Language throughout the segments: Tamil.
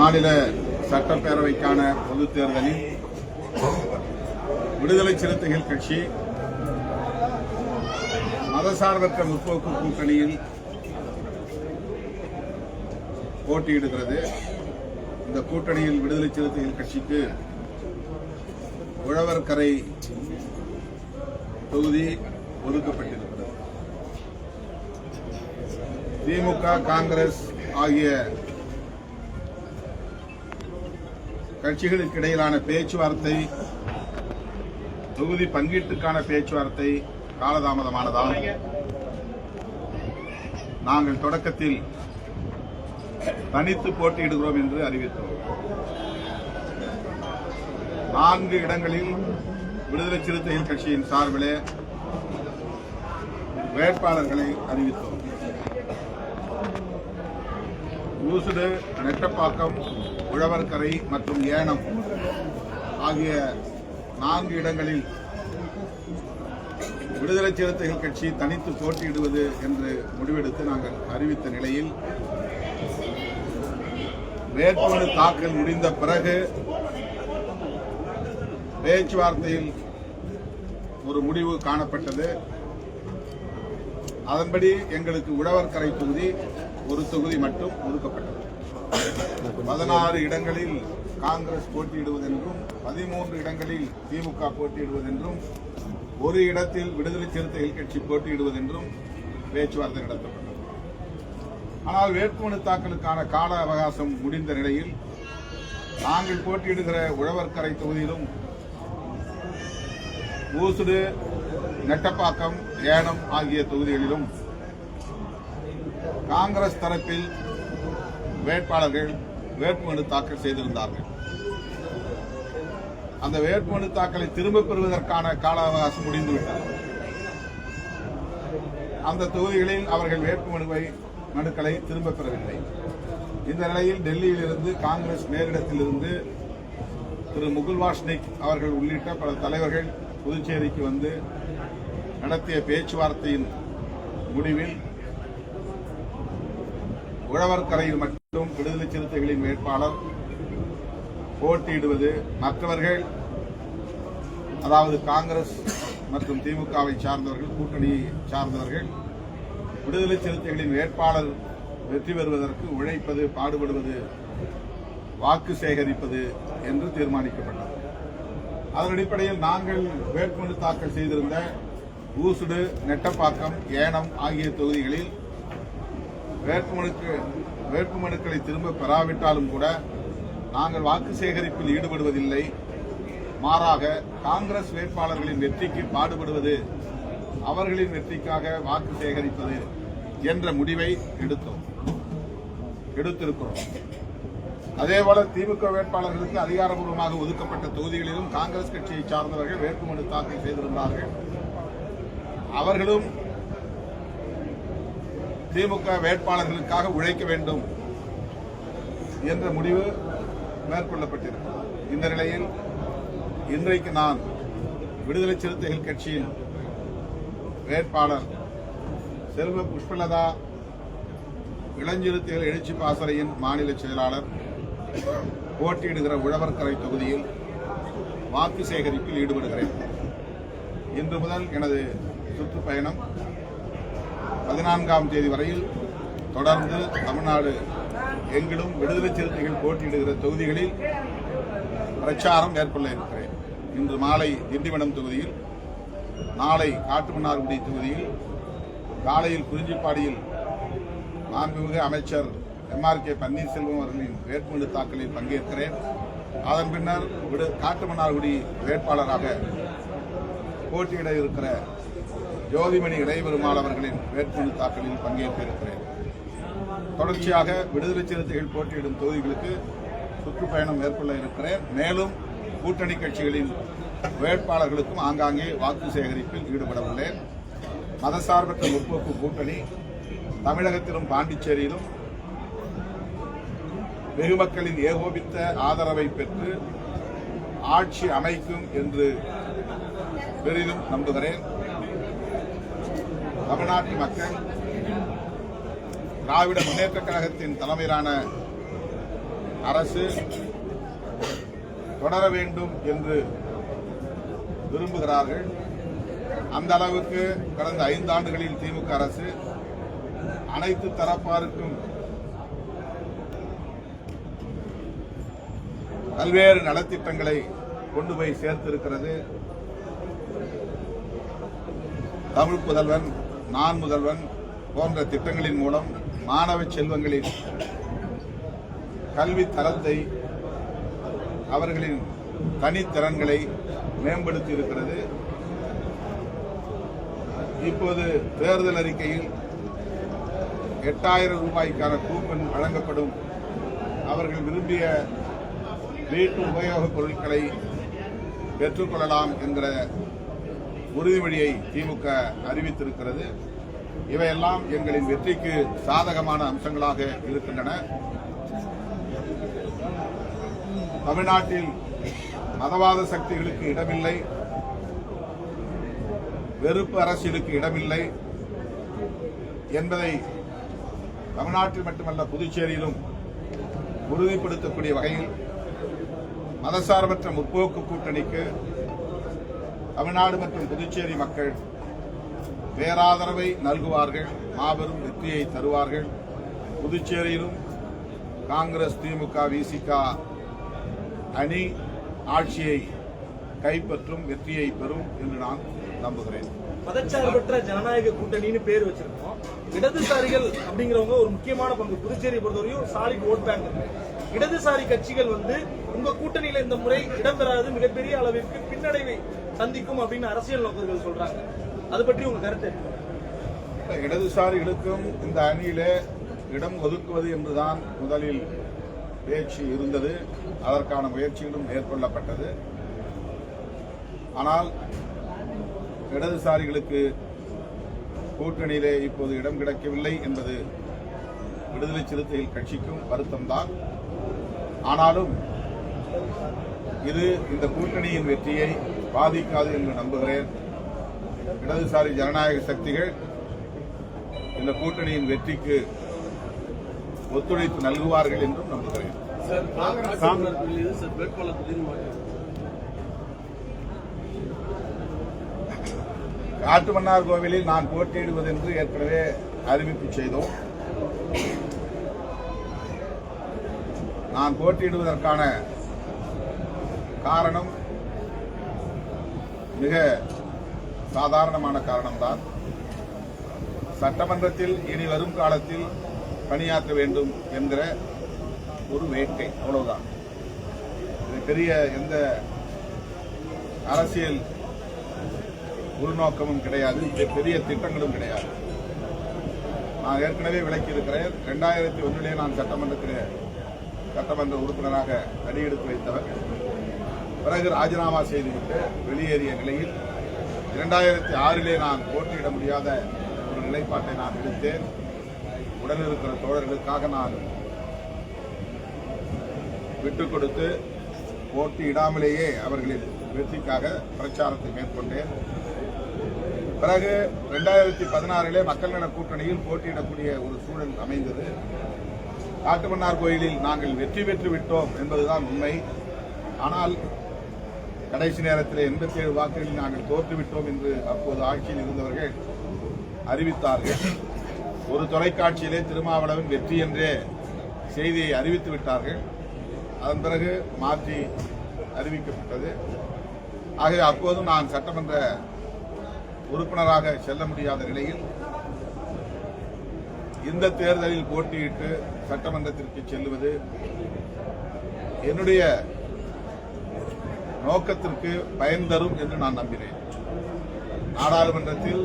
மாநில சட்டப்பேரவைக்கான பொதுத் தேர்தலில் விடுதலை சிறுத்தைகள் கட்சி மதசார்பற்ற முற்போக்கு கூட்டணியில் போட்டியிடுகிறது. இந்த கூட்டணியில் விடுதலை சிறுத்தைகள் கட்சிக்கு உழவர்கரை தொகுதி ஒதுக்கப்பட்டிருக்கிறது. திமுக, காங்கிரஸ் ஆகிய கட்சிகளுக்கு இடையிலான பேச்சுவார்த்தை, தொகுதி பங்கீட்டுக்கான பேச்சுவார்த்தை காலதாமதமானதால் நாங்கள் தொடக்கத்தில் தனித்து போட்டியிடுகிறோம் என்று அறிவித்தோம். 4 இடங்களில் விடுதலை சிறுத்தைகள் கட்சியின் சார்பிலே வேட்பாளர்களை அறிவித்தோம். ஊசுடு, நெட்டப்பாக்கம், உழவர்கரை மற்றும் ஏனம் ஆகிய 4 இடங்களில் விடுதலை சிறுத்தைகள் கட்சி தனித்து போட்டியிடுவது என்று முடிவெடுத்து நாங்கள் அறிவித்த நிலையில் வேட்புமனு தாக்கல் முடிந்த பிறகு பேச்சுவார்த்தையில் ஒரு முடிவு காணப்பட்டது. அதன்படி எங்களுக்கு உழவர்கரை தொகுதி ஒரு தொகுதி மட்டும் ஒதுக்கப்பட்டது. 16 இடங்களில் காங்கிரஸ் போட்டியிடுவதென்றும் 13 இடங்களில் திமுக போட்டியிடுவதென்றும் ஒரு இடத்தில் விடுதலை சிறுத்தைகள் கட்சி போட்டியிடுவதென்றும் பேச்சுவார்த்தை நடத்தப்பட்டது. ஆனால் வேட்புமனு தாக்கலுக்கான கால அவகாசம் முடிந்த நிலையில் நாங்கள் போட்டியிடுகிற உழவர்கரை தொகுதியிலும் ஊசுடு, நெட்டப்பாக்கம், ஏனம் ஆகிய தொகுதிகளிலும் காங்கிரஸ் தரப்பில் வேட்பாளர்கள் வேட்புமனு தாக்கல் செய்திருந்தார்கள். அந்த வேட்புமனு தாக்கலை திரும்பப் பெறுவதற்கான கால அவகாசம் முடிந்துவிட்டது. அந்த தொகுதிகளில் அவர்கள் மனுக்களை திரும்பப் பெறவில்லை. இந்த நிலையில் டெல்லியிலிருந்து காங்கிரஸ் மேலிடத்திலிருந்து திரு முகுல் வாஸ்னிக் அவர்கள் உள்ளிட்ட பல தலைவர்கள் புதுச்சேரிக்கு வந்து நடத்திய பேச்சுவார்த்தையின் முடிவில் உழவர்கரையில் மட்டும் விடுதலை சிறுத்தைகளின் வேட்பாளர் போட்டியிடுவது, மற்றவர்கள் அதாவது காங்கிரஸ் மற்றும் திமுகவை சார்ந்தவர்கள், கூட்டணியை சார்ந்தவர்கள் விடுதலை சிறுத்தைகளின் வேட்பாளர் வெற்றி பெறுவதற்கு உழைப்பது, பாடுபடுவது, வாக்கு சேகரிப்பது என்று தீர்மானிக்கப்பட்டது. அதன் அடிப்படையில் நாங்கள் வேட்புமனு தாக்கல் செய்திருந்த ஊசுடு, நெட்டப்பாக்கம், ஏனம் ஆகிய தொகுதிகளில் வேட்புமனுக்களை திரும்ப பெறாவிட்டாலும் கூட நாங்கள் வாக்கு சேகரிப்பில் ஈடுபடுவதில்லை. மாறாக காங்கிரஸ் வேட்பாளர்களின் வெற்றிக்கு பாடுபடுவது, அவர்களின் வெற்றிக்காக வாக்கு சேகரிப்பது என்ற முடிவை எடுத்திருக்கிறோம். அதேபோல திமுக வேட்பாளர்களுக்கு அதிகாரப்பூர்வமாக ஒதுக்கப்பட்ட தொகுதிகளிலும் காங்கிரஸ் கட்சியை சார்ந்தவர்கள் வேட்புமனு தாக்கல் செய்திருந்தார்கள். அவர்களும் திமுக வேட்பாளர்களுக்காக உழைக்க வேண்டும் என்ற முடிவு மேற்கொள்ளப்பட்டிருக்கிறது. இந்த நிலையில் இன்றைக்கு நான் விடுதலை சிறுத்தைகள் கட்சியின் வேட்பாளர் செல்வ புஷ்பலதா, இளஞ்சிறுத்தைகள் எழுச்சி பாசறையின் மாநில செயலாளர் போட்டியிடுகிற உழவர்கரை தொகுதியில் வாக்கு சேகரிப்பில் ஈடுபடுகிறேன். இன்று முதல் எனது சுற்றுப்பயணம் 14ஆம் தேதி வரையில் தொடர்ந்து தமிழ்நாடு எங்கிலும் விடுதலை சிறுத்தைகள் போட்டியிடுகிற தொகுதிகளில் பிரச்சாரம் மேற்கொள்ள இருக்கிறேன். இன்று மாலை திண்டிவனம் தொகுதியில், நாளை காட்டுமன்னார்குடி தொகுதியில், காலையில் குறிஞ்சிப்பாடியில் மாண்புமிகு அமைச்சர் MRK பன்னீர்செல்வம் அவர்களின் வேட்புமனு தாக்கலில் பங்கேற்கிறேன். அதன் பின்னர் காட்டுமன்னார்குடி வேட்பாளராக போட்டியிட இருக்கிற ஜோதிமணி இடைபெருமாள் அவர்களின் வேட்புமனு தாக்கலில் பங்கேற்க இருக்கிறேன். தொடர்ச்சியாக விடுதலை சிறுத்தைகள் போட்டியிடும் தொகுதிகளுக்கு சுற்றுப்பயணம் மேற்கொள்ள இருக்கிறேன். மேலும் கூட்டணி கட்சிகளின் வேட்பாளர்களுக்கும் ஆங்காங்கே வாக்கு சேகரிப்பில் ஈடுபட உள்ளேன். மதசார்பற்ற முற்போக்கு கூட்டணி தமிழகத்திலும் பாண்டிச்சேரியிலும் வெகுமக்களின் ஏகோபித்த ஆதரவை பெற்று ஆட்சி அமைக்கும் என்று பெரிதும் நம்புகிறேன். தமிழ்நாட்டு மக்கள் திராவிட முன்னேற்றக் கழகத்தின் தலைமையிலான அரசு தொடர வேண்டும் என்று விரும்புகிறார்கள். அந்த அளவுக்கு கடந்த 5 ஆண்டுகளில் திமுக அரசு அனைத்து தரப்பாருக்கும் பல்வேறு நலத்திட்டங்களை கொண்டு போய் சேர்த்திருக்கிறது. தமிழ் புதல்வன், நான் முதல்வன் போன்ற திட்டங்களின் மூலம் மாணவ செல்வங்களின் கல்வி தரத்தை, அவர்களின் தனித்திறன்களை மேம்படுத்தி இருக்கிறது. இப்போது தேர்தல் அறிக்கையில் 8000 ரூபாய்க்கான கூப்பன் வழங்கப்படும். அவர்கள் விரும்பிய வீட்டு உபயோகப் பொருட்களை பெற்றுக்கொள்ளலாம் என்கிற உறுதிமொழியை திமுக அறிவித்திருக்கிறது. இவையெல்லாம் எங்களின் வெற்றிக்கு சாதகமான அம்சங்களாக இருக்கின்றன. தமிழ்நாட்டில் மதவாத சக்திகளுக்கு இடமில்லை, வெறுப்பு அரசியலுக்கு இடமில்லை என்பதை தமிழ்நாட்டில் மட்டுமல்ல புதுச்சேரியிலும் உறுதிப்படுத்தக்கூடிய வகையில் மதசார்பற்ற முற்போக்கு கூட்டணிக்கு தமிழ்நாடு மற்றும் புதுச்சேரி மக்கள் பேராதரவை நல்குவார்கள், மாபெரும் வெற்றியை தருவார்கள். புதுச்சேரியிலும் காங்கிரஸ், திமுக, விசிக அணி ஆட்சியை கைப்பற்றும், வெற்றியை பெறும் என்று நான் நம்புகிறேன். மதச்சார்பற்ற ஜனநாயக கூட்டணின்னு பேர் வச்சிருக்கோம். இடதுசாரிகள் அப்படிங்கிறவங்க ஒரு முக்கியமான பங்கு. புதுச்சேரி பொறுத்தவரையும் சாலிட் ஓட் பேங்க். இடதுசாரி கட்சிகள் உங்க கூட்டணியில இந்த முறை இடம்பெறாது, மிகப்பெரிய அளவிற்கு பின்னடைவை சந்திக்கும் அப்படின்னு அரசியல் நோக்கர்கள் சொல்றாங்க. அது பற்றி உங்க கருத்து? இடதுசாரிகளுக்கும் இந்த அணியிலே இடம் ஒதுக்குவது என்றுதான் முதலில் பேச்சு இருந்தது. அதற்கான முயற்சிகளும் மேற்கொள்ளப்பட்டது. ஆனால் இடதுசாரிகளுக்கு கூட்டணியிலே இப்போது இடம் கிடைக்கவில்லை என்பது விடுதலை சிறுத்தைகள் கட்சிக்கும் வருத்தம்தான். ஆனாலும் இது இந்த கூட்டணியின் வெற்றியை பாதிக்காது என்று நம்புகிறேன். இடதுசாரி ஜனநாயக சக்திகள் இந்த கூட்டணியின் வெற்றிக்கு ஒத்துழைப்பு நல்குவார்கள் என்றும் நம்புகிறேன். காட்டுமன்னார் கோவிலில் நான் போட்டியிடுவது என்று ஏற்கனவே அறிவிப்பு செய்தோம். நான் போட்டியிடுவதற்கான காரணம் மிக சாதாரணமான காரணம்தான். சட்டமன்றத்தில் இனி வரும் காலத்தில் பணியாற்ற வேண்டும் என்கிற ஒரு வேட்கை, அவ்வளவுதான். இது பெரிய எந்த அரசியல் உள்நோக்கமும் கிடையாது, பெரிய திட்டங்களும் கிடையாது. நான் ஏற்கனவே விளக்கியிருக்கிறேன். 2001 நான் சட்டமன்ற உறுப்பினராக அடியெடுத்து வைத்தவர். பிறகு ராஜினாமா செய்துவிட்டு வெளியேறிய நிலையில் 2006 நான் போட்டியிட முடியாத ஒரு நிலைப்பாட்டை நான் எடுத்தேன். உடனிருக்கிற தோழர்களுக்காக நான் விட்டுக் கொடுத்து போட்டியிடாமலேயே அவர்களின் வெற்றிக்காக பிரச்சாரத்தை மேற்கொண்டேன். பிறகு 2016 மக்கள் நல கூட்டணியில் போட்டியிடக்கூடிய ஒரு சூழல் அமைந்தது. காட்டுமன்னார் கோயிலில் நாங்கள் வெற்றி பெற்று விட்டோம் என்பதுதான் உண்மை. ஆனால் கடைசி நேரத்தில் 87 வாக்குகளில் நாங்கள் தோற்றுவிட்டோம் என்று அப்போது ஆட்சியில் இருந்தவர்கள் அறிவித்தார்கள். ஒரு தொலைக்காட்சியிலே திருமாவளவன் வெற்றி என்றே செய்தியை அறிவித்து விட்டார்கள். அதன் பிறகு மாற்றி அறிவிக்கப்பட்டது. ஆகவே அப்போதும் நான் சட்டமன்ற உறுப்பினராக செல்ல முடியாத நிலையில் இந்த தேர்தலில் போட்டியிட்டு சட்டமன்றத்திற்கு செல்லுவது என்னுடைய நோக்கத்திற்கு பயன் தரும் என்று நான் நம்பினேன். நாடாளுமன்றத்தில்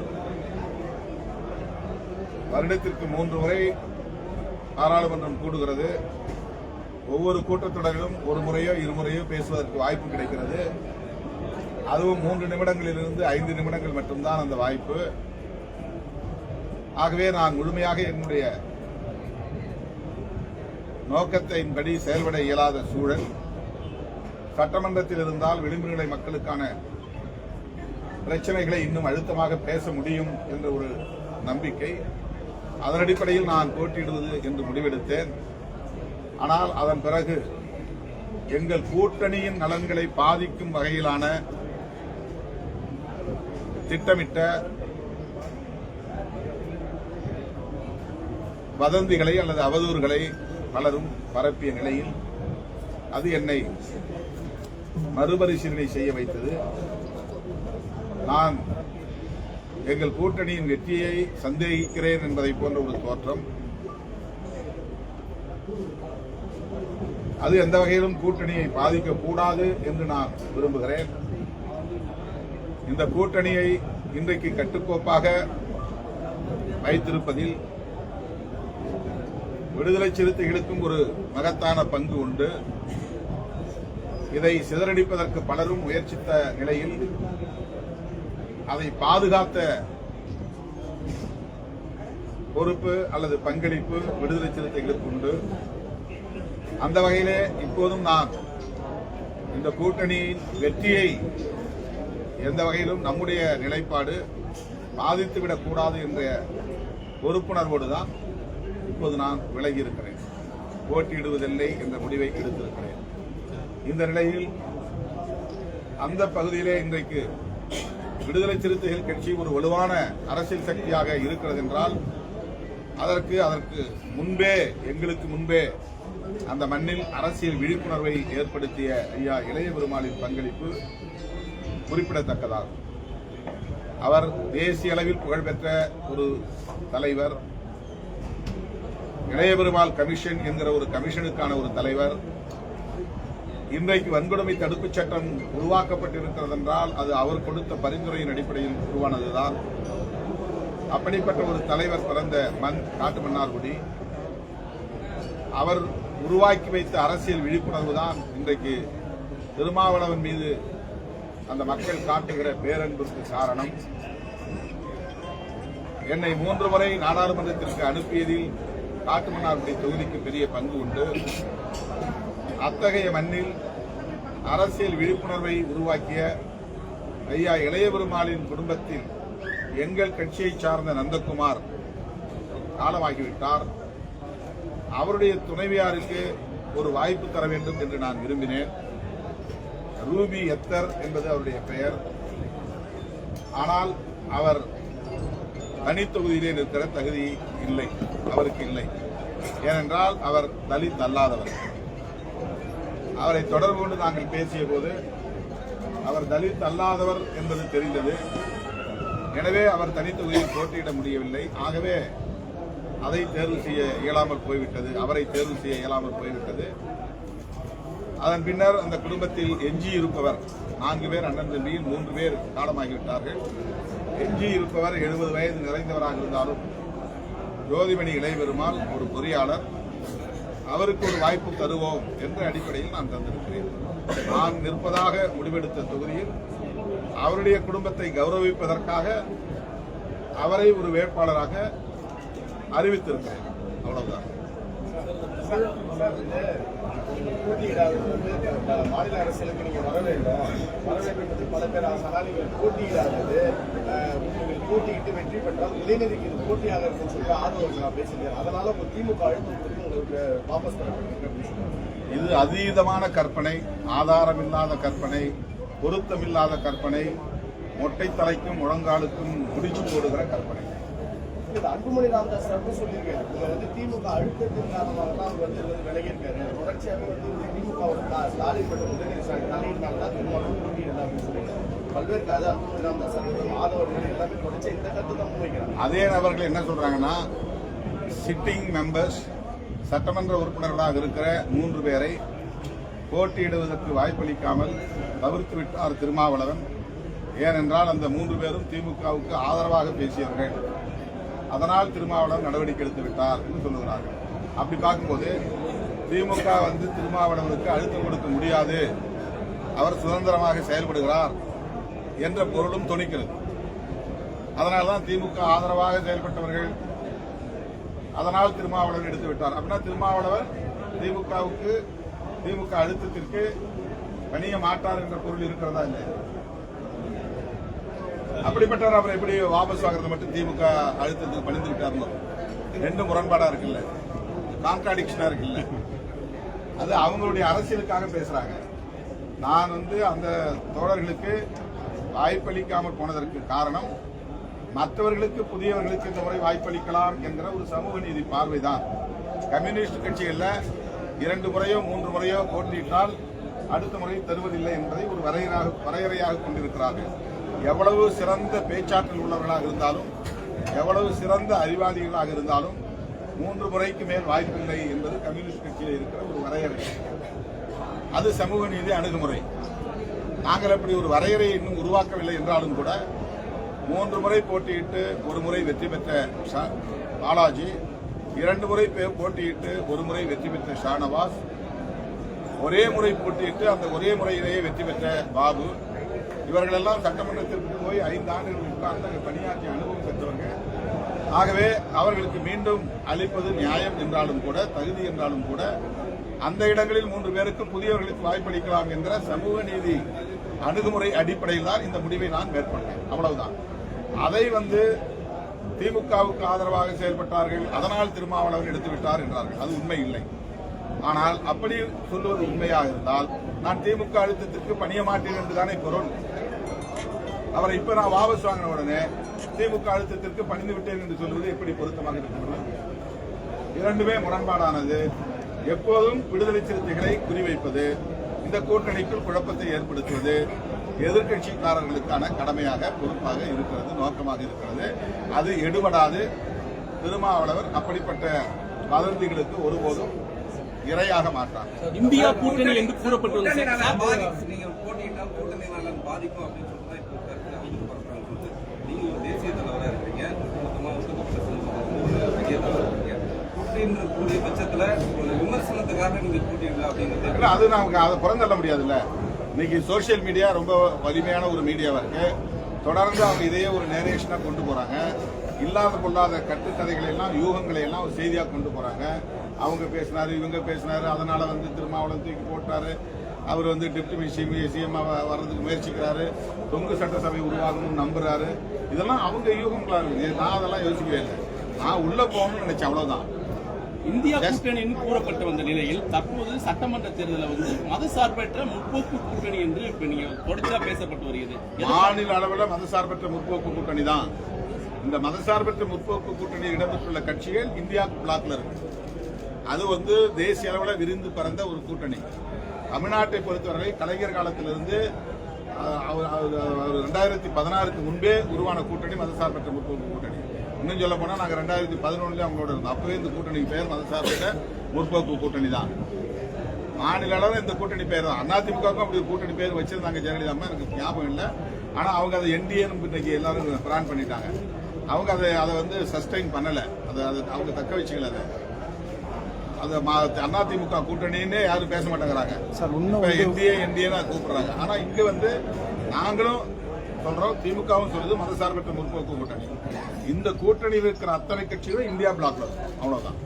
வருடத்திற்கு 3 முறை பாராளுமன்றம் கூடுகிறது. ஒவ்வொரு கூட்டத்தொடரிலும் ஒரு முறையோ 2 முறையோ பேசுவதற்கு வாய்ப்பு கிடைக்கிறது. அதுவும் 3 நிமிடங்களிலிருந்து 5 நிமிடங்கள் மட்டும்தான் அந்த வாய்ப்பு. ஆகவே நான் முழுமையாக என்னுடைய நோக்கத்தின்படி செயல்பட இயலாத சூழல். சட்டமன்றத்தில் இருந்தால் விளிம்புநிலை மக்களுக்கான பிரச்சனைகளை இன்னும் அழுத்தமாக பேச முடியும் என்ற ஒரு நம்பிக்கை. அதன் அடிப்படையில் நான் போட்டியிடுவது என்று முடிவெடுத்தேன். ஆனால் அதன் பிறகு எங்கள் கூட்டணியின் நலன்களை பாதிக்கும் வகையிலான திட்டமிட்ட வதந்திகளை அல்லது அவதூறுகளை பலரும் பரப்பிய நிலையில் அது என்னை மறுபரிசீலனை செய்ய வைத்தது. நான் எங்கள் கூட்டணியின் வெற்றியை சந்தேகிக்கிறேன் என்பதை போன்ற ஒரு தோற்றம், அது எந்த வகையிலும் கூட்டணியை பாதிக்கக்கூடாது என்று நான் விரும்புகிறேன். இந்த கூட்டணியை இன்றைக்கு கட்டுக்கோப்பாக வைத்திருப்பதில் விடுதலை சிறுத்தைகளுக்கும் ஒரு மகத்தான பங்கு உண்டு. இதை சிதறடிப்பதற்கு பலரும் முயற்சித்த நிலையில் அதை பாதுகாத்த பொறுப்பு அல்லது பங்களிப்பு விடுதலை சிறுத்தைகளுக்கு உண்டு. அந்த வகையிலே இப்போதும் நான் இந்த கூட்டணியின் வெற்றியை எந்த வகையிலும் நம்முடைய நிலைப்பாடு பாதித்துவிடக் கூடாது என்ற பொறுப்புணர்வோடு தான் இப்போது நான் விலகி இருக்கிறேன். போட்டியிடுவதில்லை என்ற முடிவை எடுத்திருக்கிறேன். இந்த நிலையில் அந்த பகுதியிலே இன்றைக்கு விடுதலை சிறுத்தைகள் கட்சி ஒரு வலுவான அரசியல் சக்தியாக இருக்கிறது என்றால் அதற்கு முன்பே எங்களுக்கு முன்பே அந்த மண்ணில் அரசியல் விழிப்புணர்வை ஏற்படுத்திய ஐயா இளைய பெருமாளின் பங்களிப்பு குறிப்பிடத்தக்கதாகும். அவர் தேசிய அளவில் புகழ்பெற்ற ஒரு தலைவர், இளைய பெருமாள் கமிஷன் என்கிற ஒரு கமிஷனுக்கான ஒரு தலைவர். இன்றைக்கு வன்கொடுமை தடுப்புச் சட்டம் உருவாக்கப்பட்டிருக்கிறது என்றால் அது அவர் கொடுத்த பரிந்துரையின் அடிப்படையில் உருவானதுதான். அப்படிப்பட்ட ஒரு தலைவர் பிறந்த மண் காட்டுமன்னார்குடி. அவர் உருவாக்கி வைத்த அரசியல் விழிப்புணர்வு தான் இன்றைக்கு திருமாவளவன் மீது அந்த மக்கள் காட்டுகிற பேரன்பிற்கு காரணம். என்னை 3 முறை நாடாளுமன்றத்திற்கு அனுப்பியதில் காட்டுமன்னார்குடி தொகுதிக்கு பெரிய பங்கு உண்டு. அத்தகைய மண்ணில் அரசியல் விழிப்புணர்வை உருவாக்கிய ஐயா இளைய பெருமாளின் குடும்பத்தில் எங்கள் கட்சியை சார்ந்த நந்தகுமார் காலமாகிவிட்டார். அவருடைய துணைவியாருக்கு ஒரு வாய்ப்பு தர வேண்டும் என்று நான் விரும்பினேன். ரூபி எத்தர் என்பது அவருடைய பெயர். ஆனால் அவர் தனித்தொகுதியிலே நிற்கிற தகுதி இல்லை, அவருக்கு இல்லை. ஏனென்றால் அவர் தலித் அல்லாதவர். அவரை தொடர்பு கொண்டு நாங்கள் பேசிய போது அவர் தலித் அல்லாதவர் என்பது தெரிந்தது. எனவே அவர் தனித்தொகுதியில் போட்டியிட முடியவில்லை. ஆகவே அதை தேர்வு செய்ய இயலாமல் போய்விட்டது, அவரை தேர்வு செய்ய இயலாமல் போய்விட்டது. அதன் பின்னர் அந்த குடும்பத்தில் எஞ்சி இருப்பவர் 4 பேர், அண்ணன் தம்பியில் 3 பேர் காலமாகிவிட்டார்கள். எஞ்சி இருப்பவர் 70 வயது நிறைந்தவராக இருந்தாலும் ஜோதிமணி இளையபெருமாள் ஒரு பொறியாளர், அவருக்கு ஒரு வாய்ப்பு தருவோம் என்ற அடிப்படையில் நான் தந்திருக்கிறேன். நான் நிற்பதாக முடிவெடுத்த தொகுதியில் அவருடைய குடும்பத்தை கௌரவிப்பதற்காக அவரை ஒரு வேட்பாளராக அறிவித்திருக்கிறேன். அவ்வளவுதான். மாநில அரசியலுக்கு நீங்க வர வேண்டும், வரவேற்பது பல பேர் சகாலிகள் போட்டியிடாதது, நீங்கள் போட்டியிட்டு வெற்றி பெற்றால் இளைஞருக்கு இது போட்டியாக இருக்குன்னு சொல்லி ஆதரவு பேசுகிறேன். அதனால உங்க திமுக அழுத்தம் கொடுத்து உங்களுக்கு வாபஸ் தரப்படுங்க. இது அதீதமான கற்பனை, ஆதாரமில்லாத கற்பனை, பொருத்தமில்லாத கற்பனை, மொட்டை தலைக்கும் முழங்காலுக்கும் முடிச்சு போடுகிற கற்பனை. அன்புமணி ராமதாஸ் சொல்லியிருக்காரு, திமுக அழுத்தத்தின் காரணமாக தான் அவர் விலகியிருக்காரு. தொடர்ச்சியாக திமுக ஸ்டாலின் மற்றும் உதயநிதி ஸ்டாலின் தலையினால்தான் திருமாவளவன் போட்டியிடலாம் அப்படின்னு சொல்லியிருக்காரு. பல்வேறு அன்புமணி ராமதாஸ் மாதவர்கள் எல்லாமே தொடர்ச்சி இந்த கருத்து தான் முன்வைக்கிறாங்க. அதே நபர்கள் என்ன சொல்றாங்கன்னா, சிட்டிங் மெம்பர்ஸ் சட்டமன்ற உறுப்பினர்களாக இருக்கிற 3 பேரை போட்டியிடுவதற்கு வாய்ப்பளிக்காமல் தவிர்த்து விட்டார் திருமாவளவன். ஏனென்றால் அந்த 3 பேரும் திமுகவுக்கு ஆதரவாக பேசியவர்கள். அதனால் திருமாவளவன் நடவடிக்கை எடுத்து விட்டார் என்று சொல்லுகிறார்கள். அப்படி பார்க்கும்போது திமுக திருமாவளவனுக்கு அழுத்தம் கொடுக்க முடியாது, அவர் சுதந்திரமாக செயல்படுகிறார் என்ற பொருளும் தொனிக்கிறது. அதனால்தான் திமுக ஆதரவாக செயல்பட்டவர்கள், அதனால் திருமாவளவன் எடுத்து விட்டார். அப்படின்னா திருமாவளவன் திமுக அழுத்தத்திற்கு பணிய மாட்டார் என்ற பொருள் இருக்கிறதா இல்லை? அப்படிப்பட்டவர் அவர் எப்படி வாபஸ் வாங்குறது மட்டும் திமுக அழுத்தத்துக்கு பணிந்து விட்டார்? 2 முரண்பாடா இருக்குல்ல, கான்ட்ராடிக்ஷனா இருக்குல்ல. அது அவங்களுடைய அரசியலுக்காக பேசுறாங்க. நான் அந்த தோழர்களுக்கு வாய்ப்பளிக்காமல் போனதற்கு காரணம் மற்றவர்களுக்கு புதியவர்களுக்கு இந்த முறை வாய்ப்பளிக்கலாம் என்கிற ஒரு சமூக நீதி பார்வைதான். கம்யூனிஸ்ட் கட்சிகள்ல 2 முறையோ 3 முறையோ போட்டியிட்டால் அடுத்த முறை தருவதில்லை என்பதை ஒரு வரையறையாக கொண்டிருக்கிறார்கள். எவ்வளவு சிறந்த பேச்சாற்றல் உள்ளவர்களாக இருந்தாலும், எவ்வளவு சிறந்த அறிவாளிகளாக இருந்தாலும் 3 முறைக்கு மேல் வாய்ப்பில்லை என்பது கம்யூனிஸ்ட் கட்சியில் இருக்கிற ஒரு வரையறை. அது சமூக நீதி அணுகுமுறை. நாங்கள் அப்படி ஒரு வரையறையை இன்னும் உருவாக்கவில்லை என்றாலும் கூட 3 முறை போட்டியிட்டு 1 முறை வெற்றி பெற்ற பாலாஜி, 2 முறை போட்டியிட்டு 1 முறை வெற்றி பெற்ற ஷானவாஸ், ஒரே முறை போட்டியிட்டு அந்த ஒரே முறையிலேயே வெற்றி பெற்ற பாபு, இவர்களெல்லாம் சட்டமன்றத்திற்கு போய் 5 ஆண்டுகள் உட்கார்ந்து அங்கு பணியாற்றிய அனுபவம் பெற்றவங்க. ஆகவே அவர்களுக்கு மீண்டும் அளிப்பது நியாயம் என்றாலும் கூட, தகுதி என்றாலும் கூட, அந்த இடங்களில் 3 பேருக்கு புதியவர்களுக்கு வாய்ப்பளிக்கலாம் என்கிற சமூக நீதி அணுகுமுறை அடிப்படையில் தான் இந்த முடிவை நான் மேற்கொண்டேன். அவ்வளவுதான். அதை திமுகவுக்கு ஆதரவாக செயல்பட்டார்கள், அதனால் திருமாவளவன் எடுத்துவிட்டார் என்றார்கள். அது உண்மை இல்லை. ஆனால் அப்படி சொல்லுவது உண்மையாக இருந்தால் நான் திமுக அழுத்தத்திற்கு பணிய மாட்டேன் என்றுதானே பொருள். அவரை இப்ப நான் வாபஸ் வாங்கின உடனே திமுக அழுத்தத்திற்கு பணிந்து விட்டேன் என்று சொல்வது எப்படி பொருத்தமாக இருக்க? இரண்டுமே முரண்பாடானது. எப்போதும் விடுதலை சிறுத்தைகளை குறிவைப்பது, இந்த கூட்டணிக்குள் குழப்பத்தை ஏற்படுத்துவது எதிர்கட்சிக்காரர்களுக்கான கடமையாக, பொறுப்பாக இருக்கிறது, நோக்கமாக இருக்கிறது. அது எடுபடாது. திருமாவளவர் அப்படிப்பட்ட வதந்திகளுக்கு ஒருபோதும் இரையாக மாட்டார். இந்தியா கூட்டணி என்று கூறப்பட்டுள்ளது. நீங்க போட்டியிட்டால் கூட்டணி நலன் பாதிக்கும் அப்படின்னு சொல்லிட்டு நீங்க ஒரு தேசிய தலைவராக இருக்கிறீங்க, மொத்தமா கூடிய பட்சத்துல ஒரு விமர்சனத்துக்காக நீங்க போட்டியிடலாம் அப்படிங்கிறது அது நமக்கு அதை புறந்தள்ள முடியாதுல்ல. இன்னைக்கு சோசியல் மீடியா ரொம்ப வலிமையான ஒரு மீடியாவா இருக்கு. தொடர்ந்து அவங்க இதையே ஒரு நேரேஷனா கொண்டு போறாங்க. இல்லாத பொல்லாத கட்டுக்கதைகளை எல்லாம், யூகங்களை எல்லாம் ஒரு செய்தியா கொண்டு போறாங்க. அவங்க பேசினாரு, இவங்க பேசினாரு, அதனால திருமாவளவன் தூக்கி போட்டாரு, அவர் டிப்டி சிஎம் வர்றதுக்கு முயற்சிக்கிறாரு, தொங்கு சட்டசபை உருவாகணும்னு நம்புறாரு. இதெல்லாம் அவங்க யூகங்களா இருக்கு. நான் அதெல்லாம் யோசிக்கவே இல்லை. நான் உள்ள போகணும்னு நினைச்சேன், அவ்வளவுதான். இந்தியா கூட்டணி என்று கூறப்பட்டு வந்த நிலையில் தற்போது சட்டமன்ற தேர்தலில் மதசார்பற்ற முற்போக்கு கூட்டணி என்று இப்ப நீங்க தொடர்ச்சியா பேசப்பட்டு வருகிறது. மாநில அளவில் மதசார்பற்ற முற்போக்கு கூட்டணி தான். இந்த மதசார்பற்ற முற்போக்கு கூட்டணியில் இடம்பெற்றுள்ள கட்சிகள் இந்தியா பிளாக்ல இருக்கு. அது தேசிய அளவில் விரிந்து பறந்த ஒரு கூட்டணி. தமிழ்நாட்டை பொறுத்தவரை கலைஞர் காலத்திலிருந்து 2016க்கு முன்பே உருவான கூட்டணி மதசார்பற்ற முற்போக்கு கூட்டணி. இன்னும் சொல்ல போனா நாங்க 2011 அவங்களோட இருந்தோம். அப்பவே இந்த கூட்டணிக்கு பேர் மதசார்பற்ற முற்போக்கு கூட்டணி தான். மாநில அளவில் இந்த கூட்டணி பேர் தான். அதிமுகவுக்கும் அப்படி ஒரு கூட்டணி பேர் வச்சிருந்தாங்க ஜெயலலிதா அம்மா, எனக்கு ஞாபகம் இல்லை. ஆனா அவங்க அதை என்டிஏன்னு இன்னைக்கு எல்லாரும் பிளான் பண்ணிட்டாங்க. அவங்க அதை சஸ்டைன் பண்ணல, அதை அவங்க தக்க வச்சுக்கல. அது அதிமுக கூட்டணின்னு யாரும் பேச மாட்டேங்கிறாங்க. என்டிஏ கூப்பிடுறாங்க. ஆனா இங்க நாங்களும் சொல்றோம், திமுகவும் சொல்லுது மதசார்பற்ற முற்போக்கு கூட்டணி. இந்த கூட்டணியில் இருக்கிற அத்தனை கட்சிகளும் இந்தியா பிளாக்ல, அவ்வளவுதான்.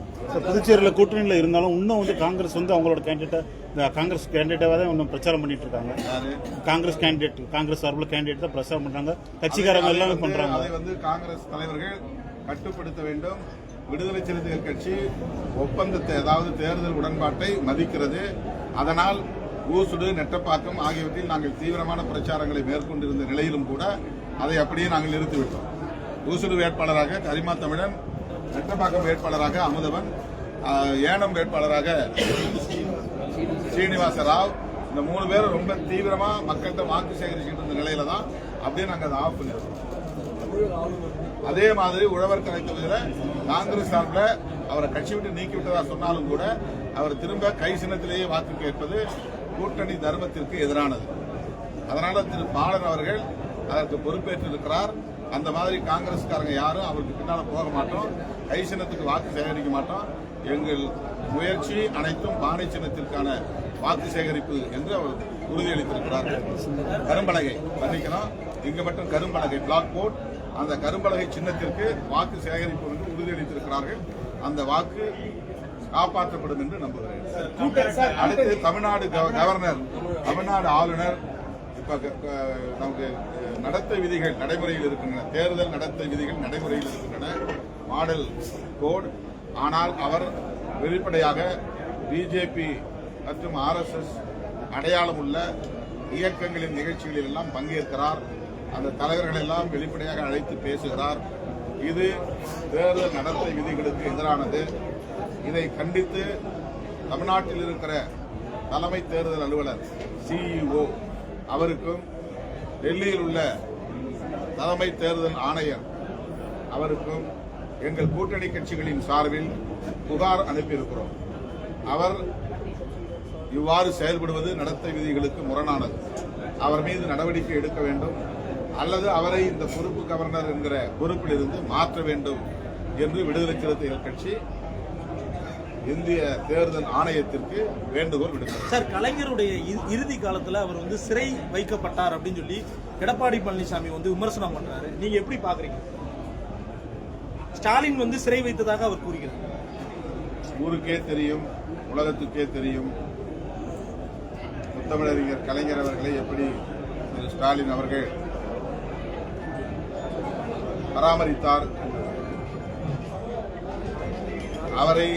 புதுச்சேரியில் கூட்டணியில் இருந்தாலும் இன்னும் காங்கிரஸ் அவங்களோட காங்கிரஸ் கேண்டிடேட்டாக தான் இன்னும் பிரச்சாரம் பண்ணிட்டு இருக்காங்க. காங்கிரஸ் சார்பில் கேண்டிடேட் தான் பிரச்சாரம் பண்றாங்க. கட்சிக்காரங்க எல்லாமே பண்றாங்க. அதை காங்கிரஸ் தலைவர்கள் கட்டுப்படுத்த வேண்டும். விடுதலை சிறுத்தைகள் கட்சி ஒப்பந்தத்தை, அதாவது தேர்தல் உடன்பாட்டை மதிக்கிறது. அதனால் ஊசுடு, நெட்டப்பாக்கம் ஆகியவற்றில் நாங்கள் தீவிரமான பிரச்சாரங்களை மேற்கொண்டிருந்த நிலையிலும் கூட அதை அப்படியே நாங்கள் நிறுத்திவிட்டோம். ஊசுடு வேட்பாளராக கரிமா தமிழன், நெட்டப்பாக்கம் வேட்பாளராக அமுதவன், ஏனம் வேட்பாளராக ஸ்ரீனிவாச ராவ், இந்த 3 பேரும் ரொம்ப தீவிரமா மக்கள்கிட்ட வாக்கு சேகரிச்சுட்டு இருந்த நிலையில தான் அப்படியே நாங்கள் அதை ஆஃப் பண்ணிருக்கோம். அதே மாதிரி உழவர் கலை தொகுதியில காங்கிரஸ் சார்பில் அவரை கட்சி விட்டு நீக்கி விட்டதா சொன்னாலும் கூட அவர் திரும்ப கை சின்னத்திலேயே வாக்கு கேட்பது கூட்டணி தர்மத்திற்கு எதிரானது. அதனால திரு பாலன் அவர்கள் அதற்கு பொறுப்பேற்று இருக்கிறார். அந்த மாதிரி காங்கிரஸ்காரங்க யாரும் அவருக்கு பின்னால போக மாட்டோம், கை சின்னத்துக்கு வாக்கு சேகரிக்க மாட்டோம். எங்கள் முயற்சி அனைத்தும் பானை சின்னத்திற்கான வாக்கு சேகரிப்பு என்று அவர் உறுதியளித்திருக்கிறார். கரும்பலகை மன்னிக்கணும், இங்க மட்டும் கரும்பலகை பிளாக் போர்ட், அந்த கரும்பலகை சின்னத்திற்கு வாக்கு சேகரிப்பு என்று உறுதியளித்திருக்கிறார்கள். அந்த வாக்கு காப்பாற்றப்படும் என்று நம்புகிறேன். அடுத்து தமிழ்நாடு கவர்னர், தமிழ்நாடு ஆளுநர் இப்ப நமக்கு நடத்தை விதிகள் நடைமுறையில் இருக்கின்றன, தேர்தல் நடத்தை விதிகள் நடைமுறையில் இருக்கின்றன, மாடல் கோட். ஆனால் அவர் வெளிப்படையாக பிஜேபி மற்றும் RSS அடையாளம் உள்ள இயக்கங்களின் நிகழ்ச்சிகளில் எல்லாம் பங்கேற்கிறார். அந்த தலைவர்கள் எல்லாம் வெளிப்படையாக அழைத்து பேசுகிறார். இது தேர்தல் நடத்தை விதிகளுக்கு எதிரானது. இதை கண்டித்து தமிழ்நாட்டில் இருக்கிற தலைமை தேர்தல் அலுவலர் CEO அவருக்கும் டெல்லியில் உள்ள தலைமை தேர்தல் ஆணையர் அவருக்கும் எங்கள் கூட்டணி கட்சிகளின் சார்பில் புகார் அனுப்பியிருக்கிறோம். அவர் இவ்வாறு செயல்படுவது நடத்தை விதிகளுக்கு முரணானது. அவர் மீது நடவடிக்கை எடுக்க வேண்டும் அல்லது அவரை இந்த பொறுப்பு கவர்னர் என்கிற பொறுப்பிலிருந்து மாற்ற வேண்டும் என்று விடுதலை சிறுத்தைகள் கட்சி இந்திய தேர்தல் ஆணையத்திற்கு வேண்டுகோள் விடுக்கிறது. சார், கலைஞருடைய இறுதி காலத்துல அவர் வந்து சிறை வைக்கப்பட்டார் அப்படின்னு சொல்லி எடப்பாடி பழனிசாமி வந்து விமர்சனம் பண்றாரு. நீங்க எப்படி பாக்குறீங்க? ஸ்டாலின் வந்து சிறை வைத்ததாக அவர் கூறுகிறார். ஊருக்கே தெரியும், உலகத்துக்கே தெரியும், முத்தமிழறிஞர் கலைஞர் அவர்களை எப்படி திரு ஸ்டாலின் அவர்கள் பராமரித்தார். அவரை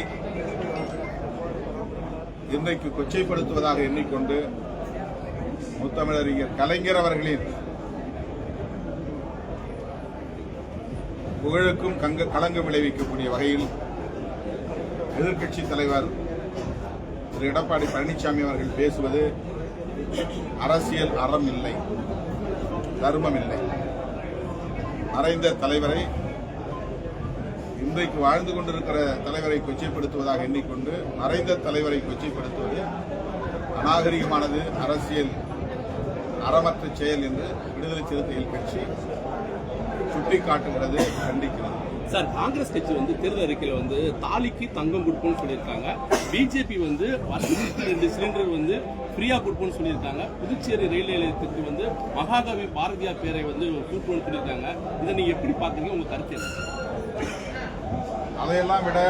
இன்றைக்கு கொச்சைப்படுத்துவதாக எண்ணிக்கொண்டு முத்தமிழறிஞர் கலைஞர் அவர்களின் புகழுக்கும் களங்கம் விளைவிக்கக்கூடிய வகையில் எதிர்க்கட்சி தலைவர் திரு எடப்பாடி பழனிசாமி அவர்கள் பேசுவது அரசியல் அறம் இல்லை, தர்மம் இல்லை. மறைந்த தலைவரை, இன்றைக்கு வாழ்ந்து கொண்டிருக்கிற தலைவரை கொச்சைப்படுத்துவதாக எண்ணிக்கொண்டு மறைந்த தலைவரை கொச்சைப்படுத்துவது அநாகரிகமானது, அரசியல் அறமற்ற செயல் என்று விடுதலை சிறுத்தைகள் கட்சி சுட்டிக்காட்டுகிறது, கண்டிக்கிறது. சார், காங்கிரஸ் கட்சி வந்து தேர்தல் அறிக்கையில் வந்து தாலிக்கு தங்கம் கொடுப்போம்னு சொல்லியிருக்காங்க. பிஜேபி வந்து 22 சிலிண்டர் வந்து ஃப்ரீயா கொடுப்போம்னு சொல்லியிருக்காங்க. புதுச்சேரி ரயில் நிலையத்துக்கு வந்து மகாகவி பாரதியார் பேரை வந்து கூட்டுவோம்னு சொல்லியிருக்காங்க. இதை நீங்க எப்படி பாக்குறீங்க? உங்க கருத்து என்ன? அதையெல்லாம் விட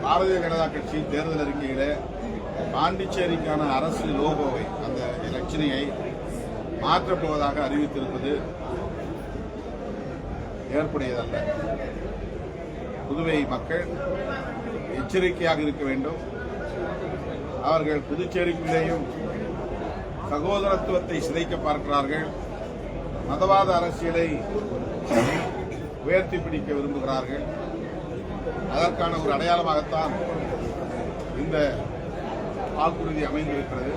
பாரதிய ஜனதா கட்சி தேர்தல் அறிக்கையில பாண்டிச்சேரிக்கான அரசு லோகோவை, அந்த லட்சணையை மாற்றப் போவதாக அறிவித்திருப்பது ஏற்புடையதல்ல. புதுவை மக்கள் எச்சரிக்கையாக இருக்க வேண்டும். அவர்கள் புதுச்சேரிக்குள்ளேயும் சகோதரத்துவத்தை சிதைக்க பார்க்கிறார்கள். மதவாத அரசியலை உயர்த்தி பிடிக்க விரும்புகிறார்கள். அதற்கான ஒரு அடையாளமாகத்தான் இந்த வாக்குறுதி அமைந்திருக்கிறது.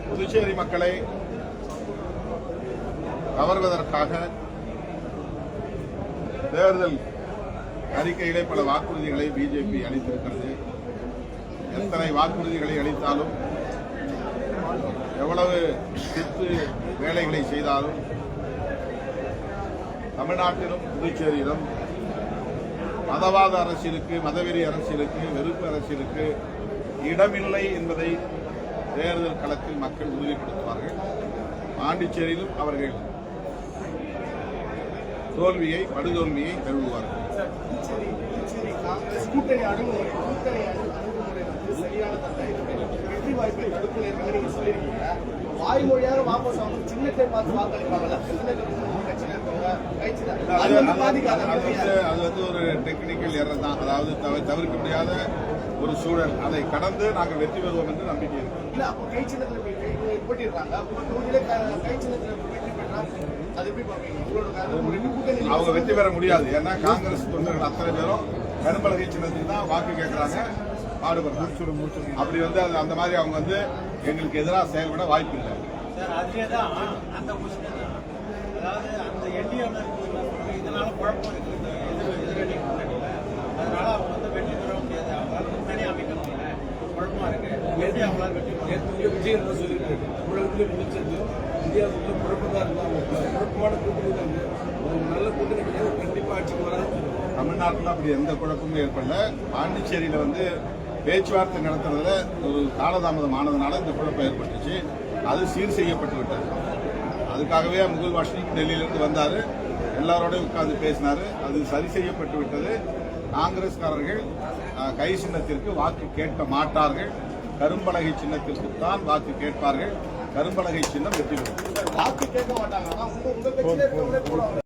புதுச்சேரி மக்களை கவர்வதற்காக தேர்தல் அறிக்கையிலே பல வாக்குறுதிகளை பிஜேபி அளித்திருக்கிறது. எத்தனை வாக்குறுதிகளை அளித்தாலும், எவ்வளவு சித்து வேலைகளை செய்தாலும், தமிழ்நாட்டிலும் புதுச்சேரியிலும் மதவாத அரசியலுக்கு, மதவெறி அரசியலுக்கு, வெறுப்பு அரசியலுக்கு இடமில்லை என்பதை தேர்தல் களத்தில் மக்கள் உறுதிப்படுத்துவார்கள். பாண்டிச்சேரியிலும் அவர்கள் தோல்வியை, படுதோல்வியை தழுவுவார்கள். புதுச்சேரி காங்கிரஸ் கூட்டணி அணுகுமுறை வந்து சரியான தன்மை, வெற்றி வாய்ப்பை தடுப்பு நேர்மையாக நீங்க சொல்லியிருக்கீங்க. வாய்மொழியாக வாபஸ் அவங்க சின்னத்தை பார்த்து வாக்களிப்பாங்கல்ல, கட்சியில் இருக்கவங்க அது வந்து பாதிக்காத. அது வந்து ஒரு டெக்னிக்கல் எரர் தான். அதாவது தவிர்க்க முடியாத ஒரு சூழல். அதை கடந்து நாங்கள் வெற்றி பெறுவோம் என்று நம்பிக்கை இருக்கு. இல்ல, அப்போ கை சின்னத்தில் போட்டிடுறாங்க. கை சின்னத்தில் வெற்றி பெற்றா அது எப்படி பார்ப்பீங்க? உங்களோட அவங்க வெற்றி பெற முடியாது. ஏன்னா காங்கிரஸ் தொண்டர்கள் அத்தனை பேரும் கரும்பலகை சின்னத்துக்கு தான் வாக்கு கேட்கறாங்க, பாடுபடுறாங்க. அப்படி வந்து அந்த மாதிரி அவங்க வந்து எங்களுக்கு எதிராக செயல்பட வாய்ப்பு இல்லை. அதேதான் அந்த அதாவது அந்த என்டிஏல இதனால குழப்பம் இருக்கு எதிரணி கூட்டணியில. அதனால அவங்க வந்து வெற்றி பெற முடியாது, அவங்களால முன்னணி அமைக்க முடியல, குழப்பமா இருக்கு. எப்படி அவங்களால வெற்றி பெற விஜய் என்ன சொல்லியிருக்காரு? தமிழகத்திலே முடிச்சது இந்தியாவுக்குள்ள குழப்பமா இருந்தாங்க, குழப்பமான கூட்டணி தான். ஒரு நல்ல கூட்டணி கண்டிப்பா ஆட்சிக்கு வராது. தமிழ்நாட்டில் அப்படி எந்த குழப்பமும் ஏற்படல. பாண்டிச்சேரியில வந்து பேச்சுவார்த்தை நடத்துறதுல ஒரு காலதாமதம் ஆனதுனால இந்த குழப்பம் ஏற்பட்டுச்சு. அது சீர் செய்யப்பட்டு விட்டது. அதுக்காகவே முகுல் வாஷ்னிக் டெல்லியிலிருந்து வந்தாரு, எல்லாரோடையும் உட்கார்ந்து பேசினாரு. அது சரி செய்யப்பட்டு விட்டது. காங்கிரஸ்காரர்கள் கை சின்னத்திற்கு வாக்கு கேட்க மாட்டார்கள், கரும்பலகை சின்னத்திற்கு தான் வாக்கு கேட்பார்கள். கரும்பலகை சின்னம் வெற்றி பெறும். வாக்கு கேட்க மாட்டாங்க.